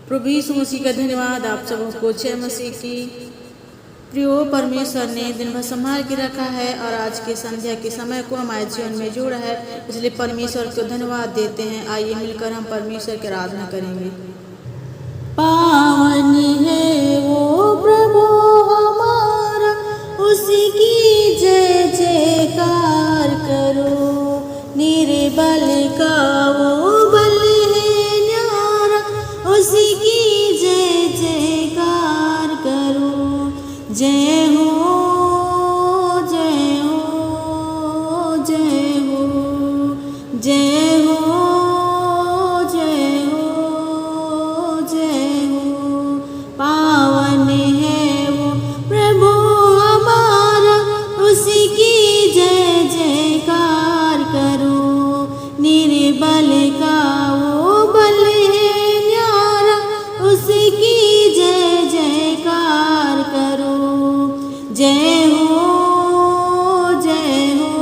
प्रभु यीशु मसीह का धन्यवाद आप सबको जय मसीह की। प्रियो, परमेश्वर ने दिन भर संभाल के रखा है और आज के संध्या के समय को हमारे जीवन में जोड़ा है, इसलिए परमेश्वर को धन्यवाद देते हैं। आइए मिलकर हम परमेश्वर की आराधना करेंगे। पावन है वो प्रभु हमारा, उसकी जय जयकार करो। निर्बल का वो बल है न्यारा, उसकी जय जयकार करो। जय हो जय हो जय हो जय हो जय हो जय हो। पावन है वो प्रभु हमारा, उसकी जय जयकार करो। निर्बल का वो बल है न्यारा, उसकी जय जयकार करो। जय हो जय हो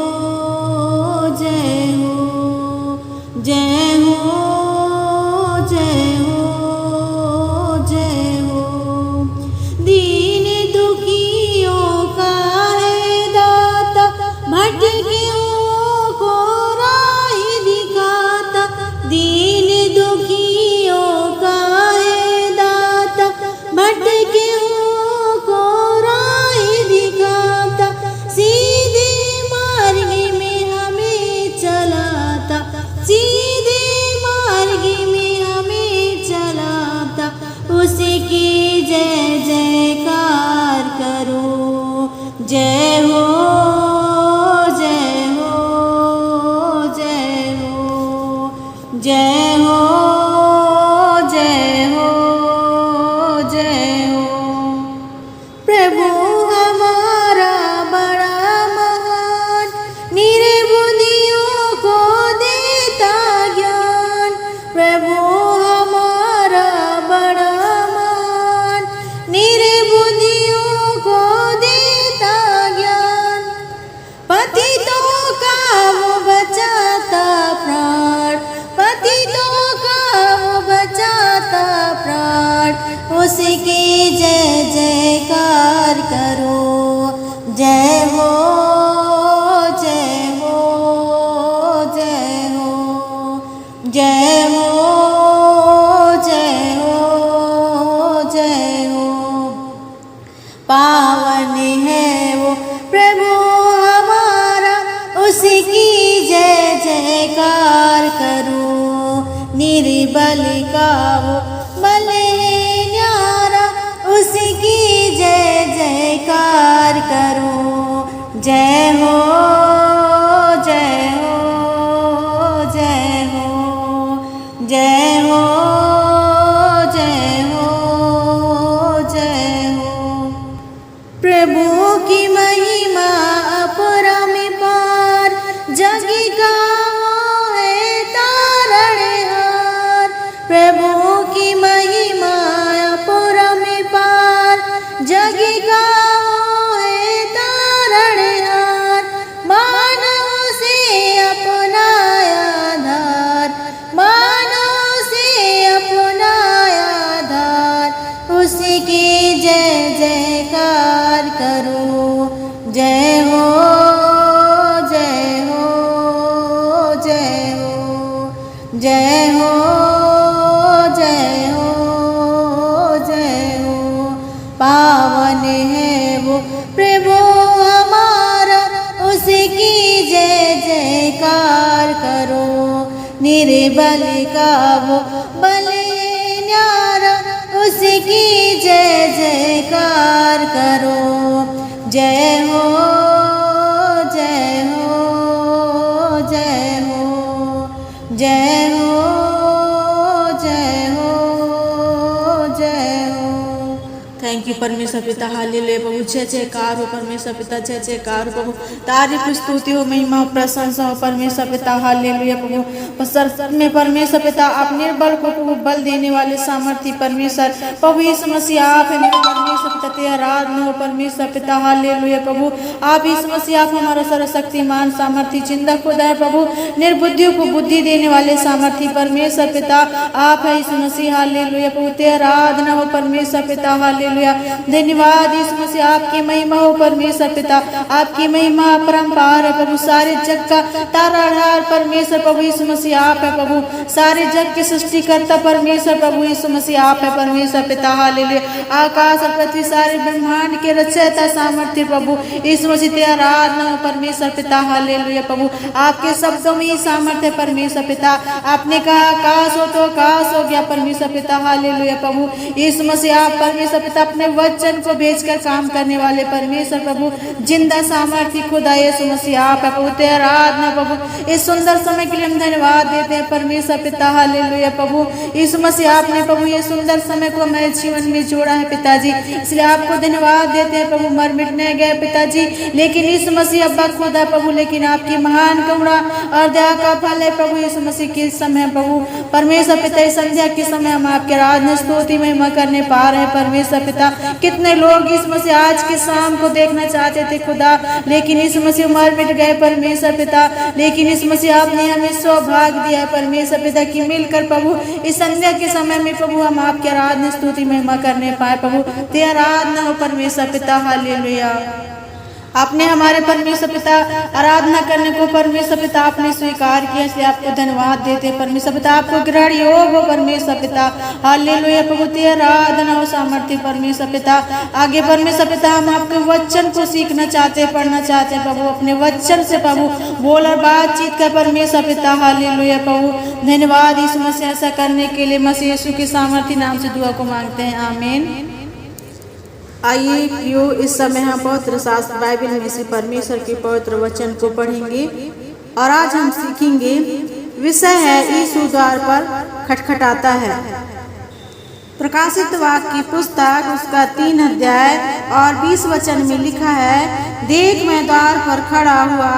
जय हो जय हो जय हो जय हो। दीन दुखियों का है दाता, भटकियों को राह दिखाता। दीन दुखियों का है दाता, भटकियों को राह दिखाता। सीधे मार्ग में हमें चलाता, सीधे मार्ग में हमें चलाता। उसकी जय जयकार करो। जय हो जय हो जय हो जय हो जय हो जय हो। प्रभु हमारा बड़ा महान, निर्बुद्धियों को देता ज्ञान। प्रभु हमारा बड़ा महान, निर्बुद्धियों को देता ज्ञान। पतितों का वो बचाता प्राण, पतितों का वो बचाता प्राण। उसकी जय जयकार करो। जय हो जय हो जय हो जय हो जय हो जय हो। पावन है वो प्रभु हमारा, उसकी जय जयकार करो। निर्बल का वो बल है न्यारा, उसकी जय जयकार करो। जय हो जय हो जय हो जय हो जय हो जय हो। प्रभु की महिमा अपरंपार, जग का वो है तारणहार। प्रभु की महिमा अपरंपार, जग का वो है तारणहार। मानव से अपना आधार, मानव से अपना आधार। उसकी जय जयकार करो। जय हो जय हो जय हो जय हो जय हो जय हो। पावन है वो प्रभु हमारा, उसकी जय जयकार करो। निर्बल का वो बल है न्यारा, उसकी जय जयकार करो। जय हो जय हो जय हो जय हो जय हो जय हो। Thank you. यू परमेश्वर पिता, हालेलुया प्रभु। जय जयकार हो परमेश्वर पिता, जय जयकार हो प्रभु। तारीफ स्तुति हो, महिमा हो, प्रशंसा हो परमेश्वर पिता, हालेलुया प्रभु। सर में परमेश्वर पिता आप निर्बल को प्रभु बल देने वाले सामर्थ्य परमेश्वर प्रभु यीशु मसीह आप है मेरे परमेश्वर पिता, तेरा आराधना हो परमेश्वर पिता, हालेलुया प्रभु। आप यीशु मसीह आप हमारा सर्वशक्तिमान सामर्थ्य जिंदा खुदा है प्रभु, निर्बुद्धियों को बुद्धि देने वाले सामर्थ्य परमेश्वर पिता आप है यीशु मसीह, हालेलुया प्रभु। तेरा आराधना हो परमेश्वर पिता, हालेलुया। धन्यवाद यीशु मसीह, आपकी महिमा हो परमेश्वर पिता, आपकी महिमा अपरंपार है प्रभु। सारे जग का ताराधार परमेश्वर प्रभु यीशु मसीह आप है प्रभु, सारे जग के सृष्टिकर्ता परमेश्वर प्रभु यीशु मसीह आप है परमेश्वर पिता, हालेलुया। आकाश और पृथ्वी सारे ब्रह्मांड के रचयिता सामर्थ्य प्रभु यीशु मसीह, तेरा आराधना हो परमेश्वर पिता, हालेलुया प्रभु। आपके शब्दों में ही सामर्थ्य है परमेश्वर पिता, आपने कहा आकाश हो तो आकाश हो गया परमेश्वर पिता, हालेलुया प्रभु यीशु मसीह। आप परमेश्वर पिता अपने वचन को भेजकर काम करने वाले परमेश्वर प्रभु, जिंदा सामर्थ्य खुदा यीशु मसीह आप है प्रभु, तेरा आराधना प्रभु। इस सुंदर समय के लिए हम धन्यवाद देते हैं परमेश्वर पिता, हालेलुया प्रभु यीशु मसीह। आपने प्रभु ये सुंदर समय को हमारे जीवन में जोड़ा है पिताजी, इसलिए आपको धन्यवाद देते हैं प्रभु। मर मिटने गए पिताजी, लेकिन यीशु मसीह अब्बा खुदा प्रभु, लेकिन आपकी महान करुणा और दया का फल है प्रभु यीशु मसीह के समय प्रभु परमेश्वर पिता। इस संध्या के समय हम आपके आराधना स्तुति महिमा करने पा रहे हैं परमेश्वर पिता। कितने लोग इस मसीह आज की शाम को देखना चाहते थे खुदा, लेकिन इस मसीह मर मिट गए परमेश्वर पिता, लेकिन इस मसीह आपने हमें सौभाग्य दिया है परमेश्वर पिता की मिलकर प्रभु इस संध्या के समय में प्रभु हम आपके आराधना स्तुति महिमा करने पाए प्रभु। तेरा आराधना हो परमेश्वर पिता, हालेलुया। आपने हमारे परमेश्वर पिता आराधना करने को परमेश्वर पिता आपने स्वीकार किया, इसलिए आपको धन्यवाद देते हैं परमेश्वर पिता। आपको ग्रहण योग हो परमेश्वर पिता, हालेलुया प्रभु। तेरा आराधना हो सामर्थ्य परमेश्वर पिता। आगे परमेश्वर पिता हम आपके वचन को सीखना चाहते हैं, पढ़ना चाहते हैं प्रभु। अपने वचन से प्रभु बोल और बातचीत कर परमेश्वर पिता, हालेलुया प्रभु। धन्यवाद यीशु मसीह, ऐसा करने के लिए मसीह यीशु के सामर्थ्य नाम से दुआ को मांगते हैं, आमीन। आइए प्रियो, इस समय हम पवित्र शास्त्र बाइबल में से परमेश्वर के पवित्र वचन को पढ़ेंगे और आज हम सीखेंगे। विषय है यीशु द्वार पर खटखटाता है। प्रकाशित वाक्य की पुस्तक उसका 3 अध्याय और 20 वचन में लिखा है, देख मैं द्वार पर खड़ा हुआ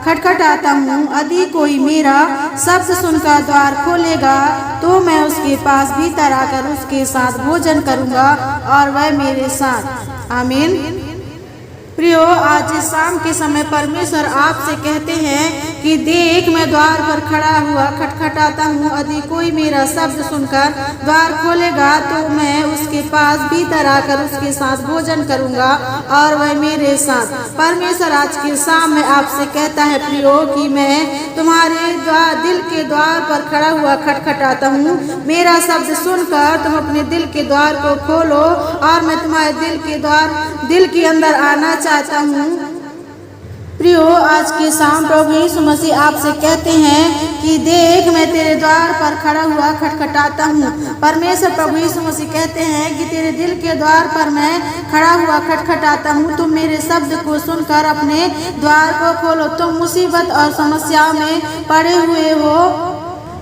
खटखटाता हूँ, यदि कोई मेरा शब्द सुनकर द्वार खोलेगा तो मैं उसके पास भीतर आकर उसके साथ भोजन करूँगा और वह मेरे साथ। आमीन। प्रियो, आज शाम के समय परमेश्वर आपसे कहते हैं कि देख मैं द्वार पर खड़ा हुआ खटखटाता हूँ, यदि कोई मेरा शब्द सुनकर द्वार खोलेगा तो मैं उसके पास भीतर आकर उसके साथ भोजन करूँगा और वह मेरे साथ। परमेश्वर आज के शाम में आपसे कहता है प्रियो कि मैं तुम्हारे दिल के द्वार पर खड़ा हुआ खटखटाता हूँ। मेरा शब्द सुनकर तुम अपने दिल के द्वार को खोलो और मैं तुम्हारे दिल के अंदर आना चाहता हूँ। प्रियो, आज के शाम प्रभु यीशु मसीह आपसे कहते हैं कि देख मैं तेरे द्वार पर खड़ा हुआ खटखटाता हूँ। परमेश्वर प्रभु यीशु मसीह कहते हैं कि तेरे दिल के द्वार पर मैं खड़ा हुआ खटखटाता हूँ। तुम मेरे शब्द को सुनकर अपने द्वार को खोलो। तुम मुसीबत और समस्याओं में पड़े हुए हो,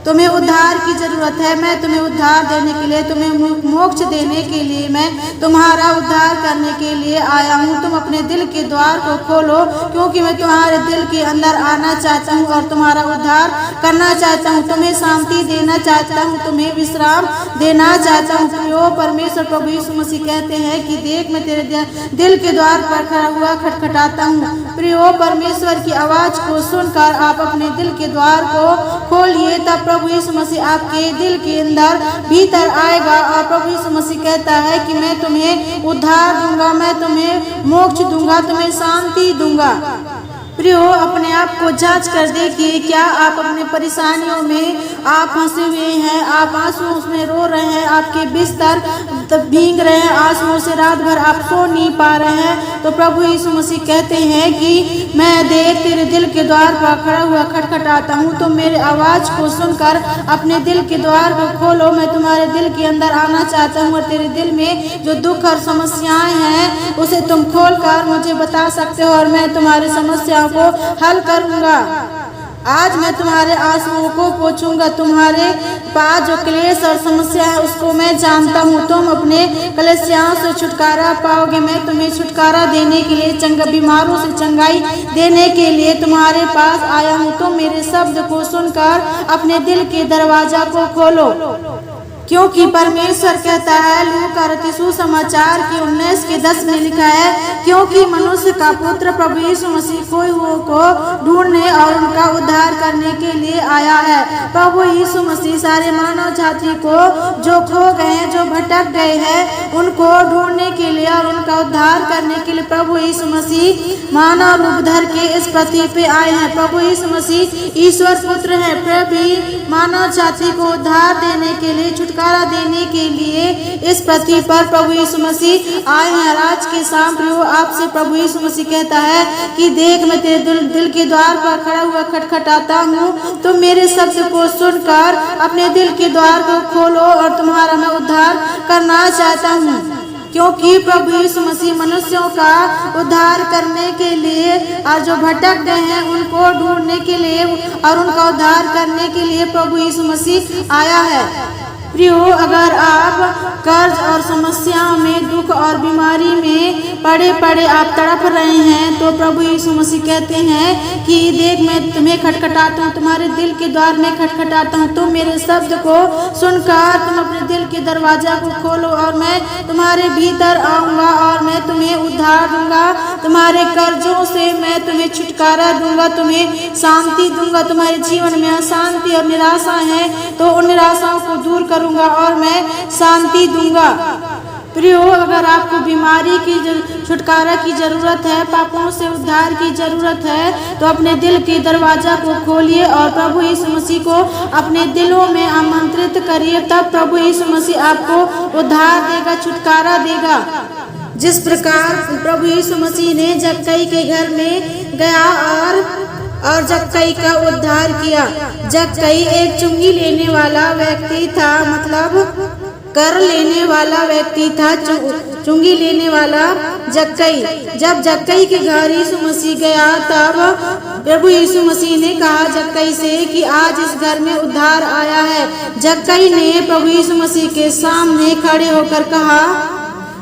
तुम्हें उद्धार की जरूरत है। मैं तुम्हें उद्धार देने के लिए, तुम्हें मोक्ष देने के लिए, मैं तुम्हारा उद्धार करने के लिए आया हूँ। तुम अपने दिल के द्वार को खोलो, क्योंकि मैं तुम्हारे दिल के अंदर आना चाहता हूँ और तुम्हारा उद्धार करना चाहता हूँ। तुम्हें शांति देना चाहता हूँ, तुम्हें विश्राम देना चाहता हूँ। प्रियो, परमेश्वर प्रभु यीशु मसीह कहते हैं कि देख मैं तेरे दिल के द्वार पर खड़ा हुआ खटखटाता हूँ। प्रियो, परमेश्वर की आवाज को सुनकर आप अपने दिल के द्वार को खोलिए, तब प्रभु यीशु मसीह आपके दिल के अंदर भीतर आएगा और प्रभु यीशु मसीह कहता है कि मैं तुम्हें उद्धार दूंगा, मैं तुम्हें मोक्ष दूंगा, तुम्हें शांति दूंगा। प्रियो, अपने आप को जांच कर देखिए, क्या आप अपने परेशानियों में आप फंसे हुए हैं, आप आंसुओं में रो रहे हैं, आपके बिस्तर भीग रहे हैं, आंसुओं से रात भर आप सो नहीं पा रहे हैं। तो प्रभु यीशु मसीह कहते हैं कि मैं देख तेरे दिल के द्वार पर खड़ा हुआ खटखटाता हूँ। तुम मेरे आवाज़ को सुनकर अपने दिल के द्वार को खोलो। मैं तुम्हारे दिल के अंदर आना चाहता हूँ और तेरे दिल में जो दुख और समस्याएं हैं उसे तुम खोल कर मुझे बता सकते हो और मैं तुम्हारी समस्याओं को हल करूँगा। आज मैं तुम्हारे आंसुओं को पोंछूंगा। तुम्हारे पास जो क्लेश और समस्या है उसको मैं जानता हूँ। तुम अपने कलेशियाओं से छुटकारा पाओगे। मैं तुम्हें छुटकारा देने के लिए, बीमारों से चंगाई देने के लिए तुम्हारे पास आया हूँ। तुम मेरे शब्द को सुनकर अपने दिल के दरवाजा को खोलो, क्योंकि परमेश्वर कहता है, लूका रचित सुसमाचार की 19:10 में लिखा है, क्योंकि मनुष्य का पुत्र प्रभु यीशु मसीह खोए को ढूंढने और उनका उद्धार करने के लिए आया है। प्रभु यीशु मसीह सारे मानव जाति को जो खो गए हैं, जो भटक गए हैं, उनको ढूंढने के लिए और उनका उद्धार करने के लिए प्रभु यीशु मसीह मानव रूप धर के इस पृथ्वी पे आए हैं। प्रभु यीशु मसीह ईश्वर पुत्र है। प्रभु मानव जाति को उद्धार देने के लिए, छुटकारा देने के लिए इस पृथ्वी पर प्रभु यीशु मसीह आए हैं। आज के शाम प्रियो, आपसे प्रभु यीशु मसीह कहता है कि देख, मैं तेरे दिल के द्वार पर खड़ा हुआ खटखटाता हूँ। तुम मेरे शब्द को सुनकर अपने दिल के द्वार को खोलो और तुम्हारा मैं उद्धार करना चाहता हूँ। क्योंकि प्रभु यीशु मसीह मनुष्यों का उद्धार करने के लिए और जो भटक गए हैं उनको ढूंढने के लिए और उनका उद्धार करने के लिए प्रभु यीशु मसीह आया है। प्रियो, अगर आप कर्ज और समस्याओं में, दुख और बीमारी में पड़े पड़े आप तड़प रहे हैं, तो प्रभु यीशु मसीह कहते हैं कि देख, मैं तुम्हें खटखटाता हूँ, तुम्हारे दिल के द्वार में खटखटाता हूँ। तुम मेरे शब्द को सुनकर तुम अपने दिल के दरवाजा को खोलो और मैं तुम्हारे भीतर आऊँगा और मैं तुम्हें उद्धार दूंगा। तुम्हारे कर्जों से मैं तुम्हें छुटकारा दूंगा, तुम्हें शांति दूंगा। तुम्हारे जीवन में अशांति और निराशा है तो उन निराशाओं को दूर करूंगा और मैं शांति दूंगा। प्रियो, अगर आपको बीमारी की छुटकारा की जरूरत है, पापों से उद्धार की जरूरत है, तो अपने दिल के दरवाजा को खोलिए और प्रभु यीशु मसीह को अपने दिलों में आमंत्रित करिए। तब प्रभु यीशु मसीह आपको उद्धार देगा, छुटकारा देगा। जिस प्रकार प्रभु यीशु मसीह ने जक्कई के घर में गया और जक्कई का उद्धार किया। जक्कई एक चुंगी लेने वाला व्यक्ति था, मतलब कर लेने वाला व्यक्ति था, चुंगी लेने वाला जक्कई। जब जक्कई के घर यीशु मसीह गया, तब प्रभु यीशु मसीह ने कहा जक्कई से कि आज इस घर में उद्धार आया है। जक्कई ने प्रभु यीशु मसीह के सामने खड़े होकर कहा,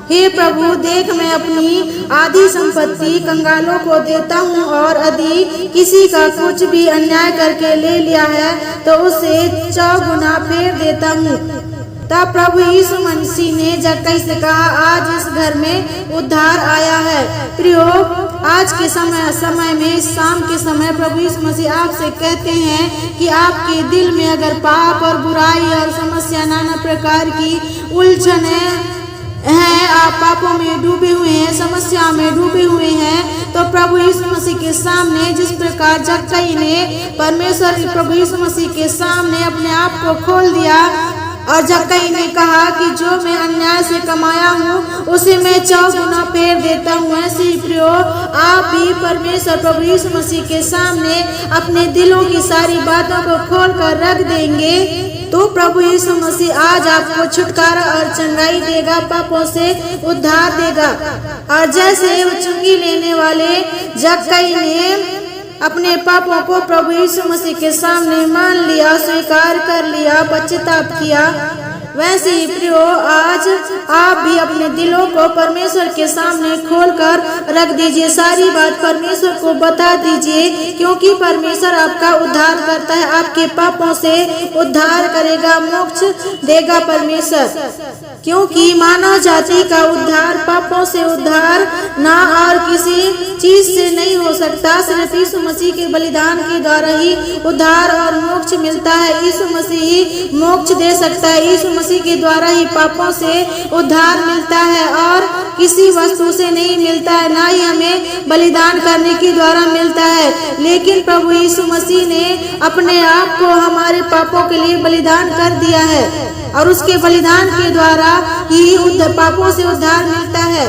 हे प्रभु, देख, मैं अपनी आधी संपत्ति कंगालों को देता हूँ और यदि किसी का कुछ भी अन्याय करके ले लिया है तो उसे 4 गुना फेर देता हूँ। तब प्रभु यीशु मसीह ने जक्कई से कहा, आज इस घर में उद्धार आया है। प्रियो, आज के समय में, शाम के समय प्रभु यीशु मसीह आपसे कहते हैं कि आपके दिल में अगर पाप और बुराई और समस्या, नाना प्रकार की उलझन है, आप पापों में डूबे हुए हैं, समस्या में डूबे हुए हैं, तो प्रभु यीशु मसीह के सामने, जिस प्रकार जक्कई ने प्रभु यीशु मसीह के सामने अपने आप को खोल दिया और जक्कई ने कहा कि जो मैं अन्याय से कमाया हूँ उसे मैं 4 गुना फेर देता हूँ। ऐसे ही प्रियो, आप भी परमेश्वर प्रभु यीशु मसीह के सामने अपने दिलों की सारी बातों को खोल कर रख देंगे, तो प्रभु यीशु मसीह आज आपको छुटकारा और चंगाई देगा, पापों से उद्धार देगा। और जैसे वो चुंगी लेने वाले जक्कई ने अपने पापों को प्रभु यीशु मसीह के सामने मान लिया, स्वीकार कर लिया, पश्चाताप किया, वैसे ही प्रियो, आज आप भी अपने दिलों को परमेश्वर के सामने खोलकर रख दीजिए, सारी बात परमेश्वर को बता दीजिए, क्योंकि परमेश्वर आपका उद्धार करता है, आपके पापों से उद्धार करेगा, मोक्ष देगा परमेश्वर। क्योंकि मानव जाति का उद्धार, पापों से उद्धार ना और किसी चीज से नहीं हो सकता, सिर्फ यीशु मसीह के बलिदान के द्वारा ही उद्धार और मोक्ष मिलता है। यीशु मसीह ही मोक्ष दे सकता है, यीशु मसीह के द्वारा ही पापों से उद्धार मिलता है और किसी वस्तु से नहीं मिलता है, ना ही हमें बलिदान करने के द्वारा मिलता है। लेकिन प्रभु यीशु मसीह ने अपने आप को हमारे पापों के लिए बलिदान कर दिया है और उसके बलिदान के द्वारा ही पापों से उद्धार मिलता है।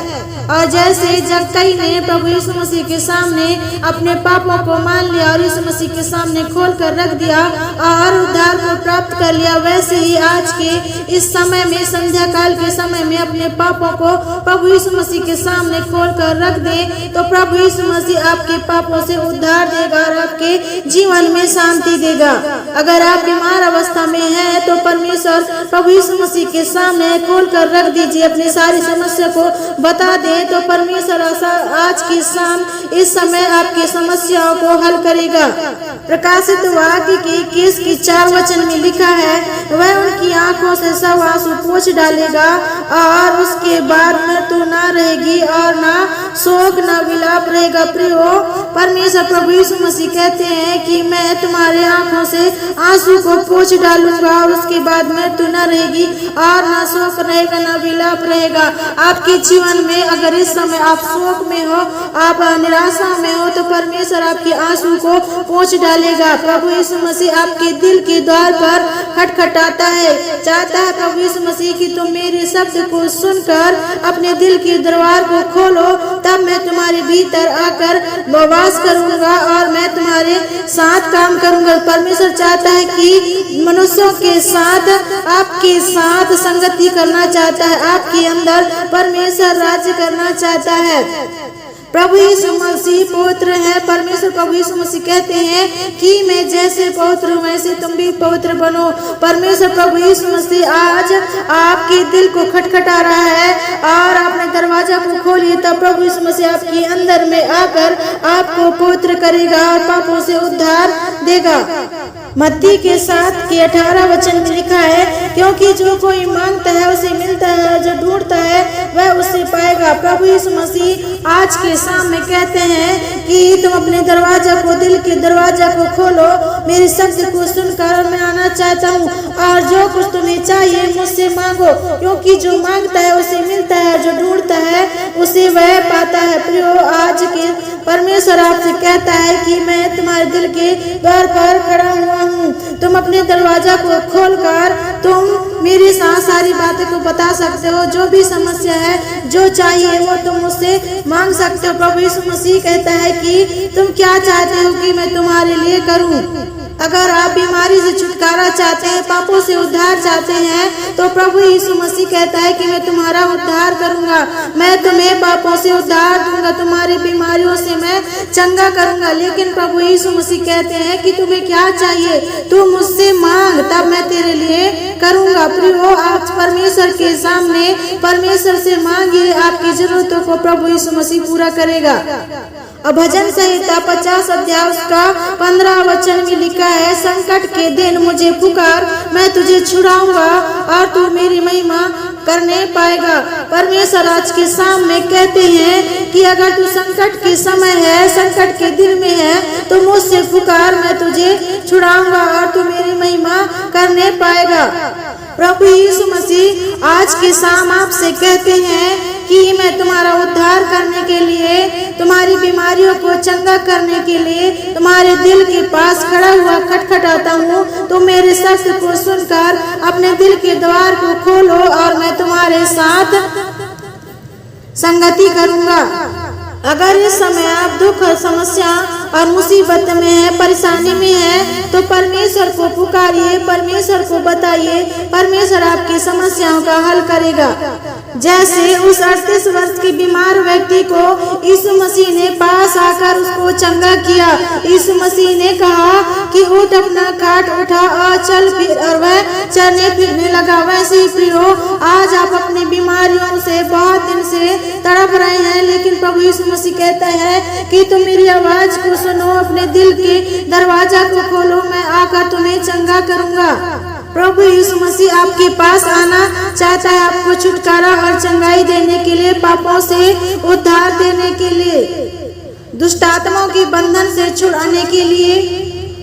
और जैसे जक्कई ने प्रभु यीशु मसीह के सामने अपने पापों को मान लिया और यीशु मसीह के सामने खोल कर रख दिया और उद्धार को प्राप्त कर लिया, वैसे ही आज के इस समय में, संध्या काल के समय में अपने पापों को प्रभु यीशु मसीह के सामने खोल कर रख दे तो प्रभु यीशु मसीह आपके पापों से उद्धार देगा और आपके जीवन में शांति देगा। अगर आप बीमार अवस्था में हैं तो परमेश्वर प्रभु यीशु मसीह के सामने खोल कर रख दीजिए, अपनी सारी समस्या को बता दे तो परमेश्वर आज की शाम इस समय आपकी समस्याओं को हल करेगा। प्रकाशित वाक्य की 21 की 4 वचन में लिखा है, वह उनकी आंखों से सब आंसू पोंछ डालेगा और उसके बाद मृत्यु ना रहेगी और ना शोक ना विलाप रहेगा। प्रियो, परमेश्वर प्रभु यीशु मसीह कहते हैं कि मैं तुम्हारे आंखों से आंसू को पोंछ डालूंगा और उसके बाद मृत्यु न रहेगी और ना शोक रहेगा ना विलाप रहेगा। आपके जीवन में अगर इस समय आप शोक में हो, आप निराशा में हो तो परमेश्वर आपके आंसू को पोंछ डालेगा। प्रभु यीशु मसीह आपके दिल के द्वार पर खटखटाता है, चाहता है प्रभु यीशु मसीह कि तुम मेरे शब्द को सुनकर अपने दिल के दरबार को खोलो, तब मैं तुम्हारे भीतर आकर वास करूंगा और मैं तुम्हारे साथ काम करूंगा। परमेश्वर चाहता है कि मनुष्यों के साथ, आपके साथ संगति करना चाहता है, आपके अंदर परमेश्वर राज्य करना चाहता है। प्रभु यीशु मसीह पवित्र है। परमेश्वर प्रभु यीशु मसीह कहते हैं कि मैं जैसे पवित्र हूँ वैसे तुम भी पवित्र बनो। परमेश्वर प्रभु यीशु मसीह आज आपके दिल को खटखटा रहा है और आपने दरवाजा को खोलिए, तब प्रभु यीशु मसीह आपके अंदर में आकर आपको पवित्र करेगा और पापों से उद्धार देगा। मत्ती के 7 के 18 वचन में लिखा है, क्योंकि जो कोई मांगता है उसे मिलता है, जो ढूंढता है वह उसे पाएगा। प्रभु यीशु मसीह आज के सामने कहते हैं कि तुम अपने दरवाजा को, दिल के दरवाजा को खोलो, मेरे शब्द को सुनकर मैं आना चाहता हूँ और जो कुछ तुम्हें चाहिए मुझसे मांगो, क्योंकि जो मांगता है उसे मिलता है, जो ढूंढता है उसे वह पाता है। प्रियो, आज के परमेश्वर आपसे कहता है कि मैं तुम्हारे दिल के द्वार पर खड़ा हुआ हूँ, तुम अपने दरवाजा को खोलकर तुम मेरे साथ सारी बातें को बता सकते हो, जो भी समस्या है, जो चाहिए वो तुम मुझसे मांग सकते हो। प्रभु यीशु मसीह कहता है कि तुम क्या चाहते हो कि मैं तुम्हारे लिए करूं। अगर आप बीमारी से छुटकारा चाहते हैं, पापों से उद्धार चाहते हैं, तो प्रभु यीशु मसीह कहता है कि मैं तुम्हारा उद्धार करूंगा, मैं तुम्हें पापों से उद्धार दूंगा, तुम्हारी बीमारियों से मैं चंगा करूंगा। लेकिन प्रभु यीशु मसीह कहते हैं कि तुम्हें क्या चाहिए, तू मुझसे मांग, तब मैं तेरे लिए करूंगा। प्रियो, आज परमेश्वर के सामने परमेश्वर से मांगिए, आपकी जरूरतों को प्रभु यीशु मसीह पूरा करेगा। और भजन संहिता 50 अध्याय उसका 15 वचन में लिखा है, संकट के दिन मुझे पुकार, मैं तुझे छुड़ाऊंगा और तू मेरी महिमा करने पाएगा। परमेश्वर आज के सामने कहते हैं कि अगर तू संकट के समय है, संकट के दिन में है, तो मुझसे पुकार, मैं तुझे छुड़ाऊंगा और तू मेरी महिमा करने पाएगा। प्रभु यीशु मसीह आज के शाम आपसे कहते हैं कि मैं तुम्हारा उद्धार करने के लिए, तुम्हारी बीमारियों को चंगा करने के लिए तुम्हारे दिल के पास खड़ा हुआ खटखटाता हूँ। तुम मेरे शब्द को सुनकर अपने दिल के द्वार को खोलो और मैं तुम्हारे साथ संगति करूँगा। अगर इस समय आप दुख और समस्या और मुसीबत में है, परेशानी में है, तो परमेश्वर को पुकारिए, परमेश्वर को बताइए, परमेश्वर आपकी समस्याओं का हल करेगा। जैसे उस 38 वर्ष के बीमार व्यक्ति को यीशु मसीह ने पास आकर उसको चंगा किया। यीशु मसीह ने कहा कि उठ, अपना खाट उठा और चल फिर, और वह चलने फिरने लगा। वैसे ही प्रियो, आज आप अपनी बीमारियों से बहुत दिन से तड़प रहे हैं, लेकिन प्रभु यीशु मसीह कहता है कि तुम मेरी आवाज को सुनो, अपने दिल के दरवाजा को खोलो, मैं आकर तुम्हें चंगा करूंगा। प्रभु यीशु मसीह आपके पास आना चाहता है, आपको छुटकारा और चंगाई देने के लिए, पापों से उद्धार देने के लिए, दुष्ट आत्माओं के बंधन से छुड़ाने के लिए।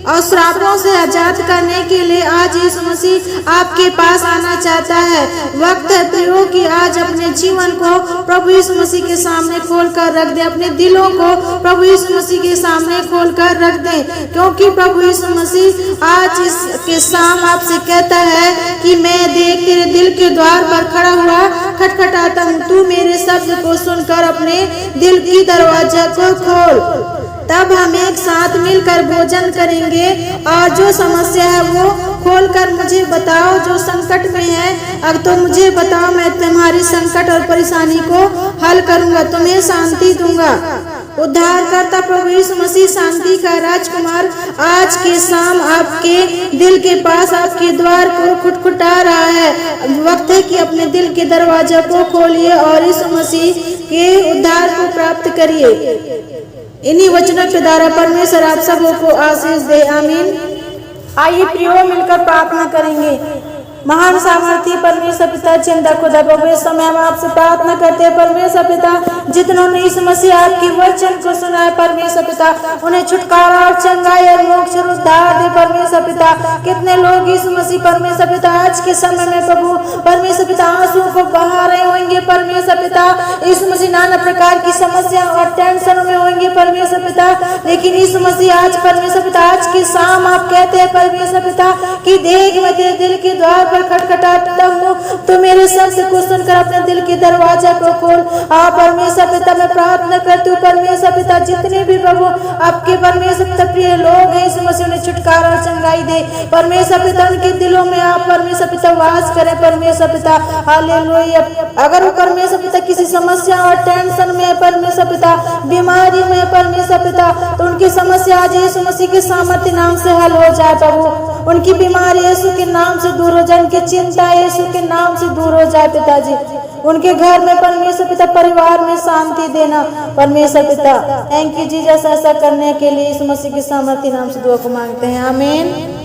और श्रापों से आजाद करने के लिए आज यीशु मसीह आपके पास आना चाहता है। वक्त है प्रियो कि आज अपने जीवन को प्रभु यीशु मसीह के सामने खोल कर रख दे, अपने दिलों को प्रभु यीशु मसीह के सामने खोल कर रख दे, क्योंकि प्रभु यीशु मसीह आज इसके शाम आपसे कहता है कि मैं देख तेरे दिल के द्वार पर खड़ा हुआ खटखटाता हूँ, तू मेरे शब्द को सुनकर अपने दिल की दरवाजा को खोल। तब हम एक साथ मिलकर भोजन करेंगे और जो समस्या है वो खोलकर मुझे बताओ, जो संकट में है अब तो मुझे बताओ, मैं तुम्हारी संकट और परेशानी को हल करूंगा, तुम्हें शांति दूंगा। उद्धारकर्ता प्रभु यीशु मसीह शांति का राजकुमार आज के शाम आपके दिल के पास आपके द्वार को खटखटा रहा है। वक्त है कि अपने दिल के दरवाजा को खोलिए और यीशु मसीह के उद्धार को प्राप्त करिए। इन्हीं वचनों के द्वारा परमेश्वर आप सबों को आशीष दे, आमीन। आइए प्रियो मिलकर प्रार्थना करेंगे। महान सामर्थी परमेश्वर पिता चिंता खुदा प्रभु, इस समय हम आपसे प्रार्थना करते हैं परमेश्वर पिता, जितनों ने इस मसीह आपके वचन को सुना है परमेश्वर पिता, उन्हें छुटकारा और चंगाई और मोक्ष और उद्धार दे परमेश्वर पिता। कितने लोग इस मसीह परमेश्वर पिता आज के समय में प्रभु परमेश्वर पिता आंसुओं को बहा रहे होंगे परमेश्वर पिता, इस मसीह नाना प्रकार की समस्या और टेंशन में होंगे परमेश्वर पिता, लेकिन इस मसीह आज परमेश्वर पिता आज की शाम आप कहते हैं परमेश्वर पिता कि देख मैं तेरे दिल के द्वार खटखटाता हूँ, तो मेरे शब्द को सुनकर अपने दिल के दरवाजा को खोल। परमेश्वर पिता मैं प्रार्थना करती हूँ परमेश्वर पिता, जितने भी प्रभु आपके परमेश्वर पिता प्रिय लोग हैं इस मसीह ने छुटकारा और चंगाई दे परमेश्वर पिता, उनके दिलों में आप परमेश्वर पिता वास करें परमेश्वर पिता, हालेलुया। अगर वो परमेश्वर पिता किसी समस्या और टेंशन में है परमेश्वर पिता, बीमारी में है परमेश्वर पिता, तो उनकी समस्या आज यीशु मसीह के सामर्थ्य नाम से हल हो जाए प्रभु, उनकी बीमारी यीशु के नाम से दूर हो जाए, उनकी चिंता यीशु के नाम से दूर हो जाए पिताजी, उनके घर में परमेश्वर पिता परिवार में शांति देना परमेश्वर पिता। थैंक यू जीसस, ऐसा करने के लिए यीशु मसीह के सामर्थ्य नाम से दुआ को मांगते हैं, आमीन।